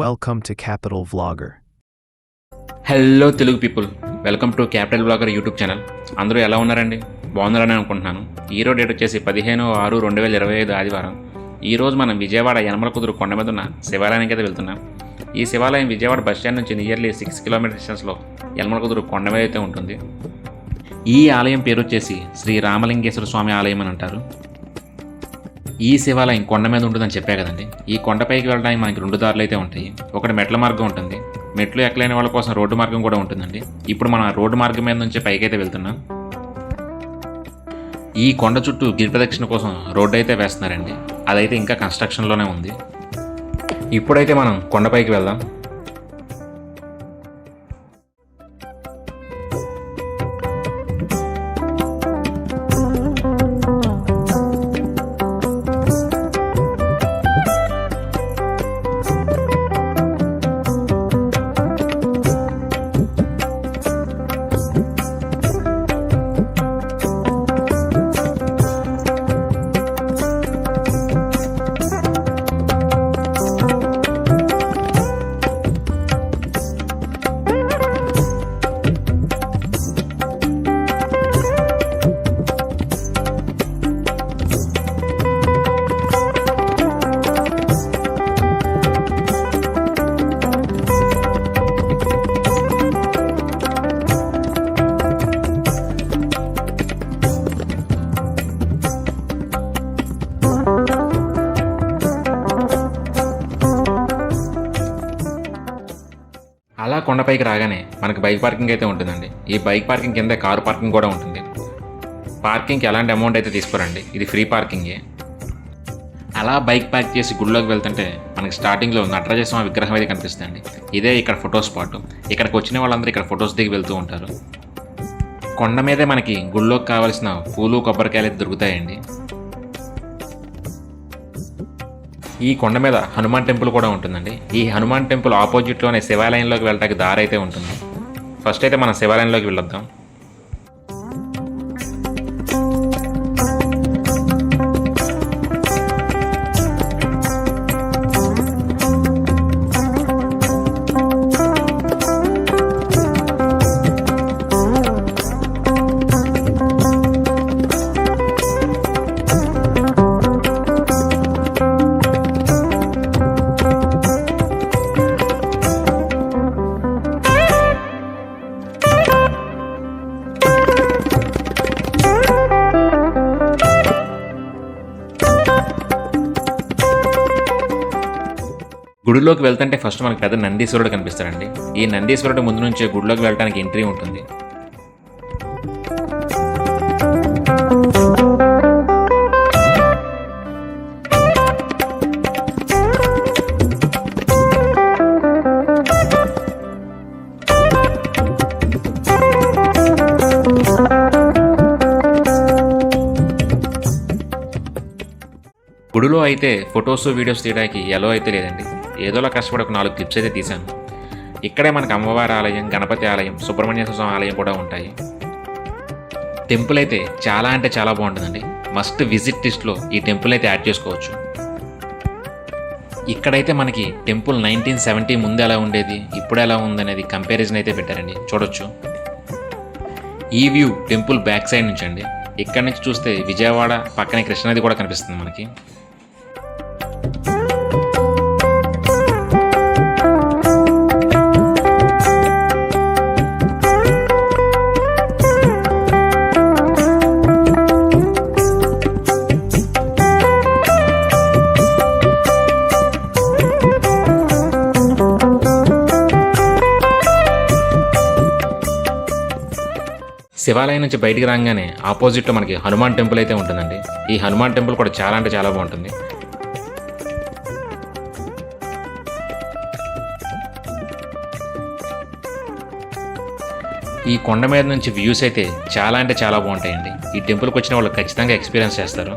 Welcome to Capital Vlogger. Hello Telugu people, welcome to capital blogger YouTube channel. అందరూ ఎలా ఉన్నారండి? బాగున్నారని అనుకుంటున్నాను. ఈరోజు డేట్ వచ్చేసి 15/6/2025 ఆదివారం. ఈరోజు మనం విజయవాడ యనమల కుదురు కొండ మీద ఉన్న శివాలయానికి అయితే వెళ్తున్నాం. ఈ శివాలయం విజయవాడ బస్ స్టాండ్ నుంచి నియర్లీ 6 కిలోమీటర్ డిస్టెన్స్లో యనమల కుదురు కొండ మీద అయితే ఉంటుంది. ఈ ఆలయం పేరు వచ్చేసి శ్రీ రామలింగేశ్వర స్వామి ఆలయం అని అంటారు. ఈ శివాలయం కొండ మీద ఉంటుందని చెప్పా కదండి. ఈ కొండపైకి వెళ్ళడానికి మనకి 2 దారులు అయితే ఉంటాయి. ఒకటి మెట్ల మార్గం ఉంటుంది, మెట్లు ఎక్కలేని వాళ్ళ కోసం రోడ్డు మార్గం కూడా ఉంటుందండి. ఇప్పుడు మనం రోడ్డు మార్గం మీద నుంచి పైకి అయితే వెళ్తున్నాం. ఈ కొండ చుట్టూ గిరి ప్రదక్షిణ కోసం రోడ్డు అయితే వేస్తున్నారండి. అదైతే ఇంకా కన్స్ట్రక్షన్లోనే ఉంది. ఇప్పుడైతే మనం కొండపైకి వెళ్దాం. అలా కొండపైకి రాగానే మనకి బైక్ పార్కింగ్ అయితే ఉంటుందండి. ఈ బైక్ పార్కింగ్ కింద కారు పార్కింగ్ కూడా ఉంటుంది. పార్కింగ్కి ఎలాంటి అమౌంట్ అయితే తీసుకోరండి, ఇది ఫ్రీ పార్కింగే. అలా బైక్ పార్క్ చేసి గుడిలోకి వెళ్తుంటే మనకి స్టార్టింగ్లో నటరాజ స్వామి విగ్రహం అయితే కనిపిస్తుంది. ఇదే ఇక్కడ ఫోటో స్పాట్. ఇక్కడికి వచ్చిన వాళ్ళందరూ ఇక్కడ ఫొటోస్ దిగి వెళ్తూ ఉంటారు. కొండ మీదే మనకి గుడిలోకి కావాల్సిన పూలు కొబ్బరికాయలు అయితే దొరుకుతాయండి. ఈ కొండ మీద హనుమాన్ టెంపుల్ కూడా ఉంటుందండి. ఈ హనుమాన్ టెంపుల్ ఆపోజిట్లోనే శివాలయంలోకి వెళ్ళడానికి దారి అయితే ఉంటుంది. ఫస్ట్ అయితే మనం శివాలయంలోకి వెళ్ళొద్దాం. గుడిలోకి వెళ్తుంటే ఫస్ట్ మనకి పెద్ద నందీశ్వరుడు కనిపిస్తాడండి. ఈ నందీశ్వరుడు ముందు నుంచే గుడిలోకి వెళ్ళడానికి ఎంట్రీ ఉంటుంది. గుడిలో అయితే ఫొటోస్ వీడియోస్ తీయడానికి ఎలో అయితే లేదండి. ఏదోలా కష్టపడి ఒక 4 క్లిప్స్ అయితే తీశాను. ఇక్కడే మనకు అమ్మవారి ఆలయం, గణపతి ఆలయం, సుబ్రహ్మణ్యేశ్వర స్వామి ఆలయం కూడా ఉంటాయి. టెంపుల్ అయితే చాలా అంటే చాలా బాగుంటుందండి. మస్ట్ విజిట్ లిస్ట్లో ఈ టెంపుల్ అయితే యాడ్ చేసుకోవచ్చు. ఇక్కడైతే మనకి టెంపుల్ 1970 ముందు ఎలా ఉండేది, ఇప్పుడు ఎలా ఉందనేది కంపారిజన్ అయితే పెట్టారండి, చూడొచ్చు. ఈ వ్యూ టెంపుల్ బ్యాక్ సైడ్ నుంచి అండి. ఇక్కడ నుంచి చూస్తే విజయవాడ పక్కనే కృష్ణానది కూడా కనిపిస్తుంది మనకి. శివాలయం నుంచి బయటికి రాగానే ఆపోజిట్లో మనకి హనుమాన్ టెంపుల్ అయితే ఉంటుందండి. ఈ హనుమాన్ టెంపుల్ కూడా చాలా అంటే చాలా బాగుంటుంది. ఈ కొండ మీద నుంచి వ్యూస్ అయితే చాలా అంటే చాలా బాగుంటాయండి. ఈ టెంపుల్కి వచ్చిన వాళ్ళు ఖచ్చితంగా ఎక్స్పీరియన్స్ చేస్తారు.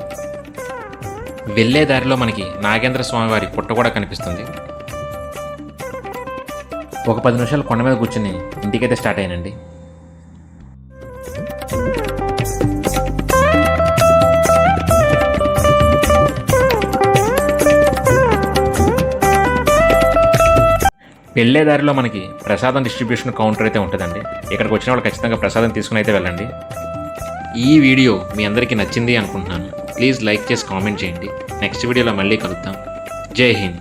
వెళ్ళే దారిలో మనకి నాగేంద్ర స్వామి వారి పుట్ట కూడా కనిపిస్తుంది. ఒక 10 నిమిషాలు కొండ మీద కూర్చుని ఇంటికైతే స్టార్ట్ అయ్యానండి. వెళ్ళే దారిలో మనకి ప్రసాదం డిస్ట్రిబ్యూషన్ కౌంటర్ అయితే ఉంటుందండి. ఇక్కడికి వచ్చిన వాళ్ళు ఖచ్చితంగా ప్రసాదం తీసుకుని అయితే వెళ్ళండి. ఈ వీడియో మీ అందరికీ నచ్చింది అనుకుంటున్నాను. ప్లీజ్ లైక్ చేసి కామెంట్ చేయండి. నెక్స్ట్ వీడియోలో మళ్ళీ కలుద్దాం. జై హింద్.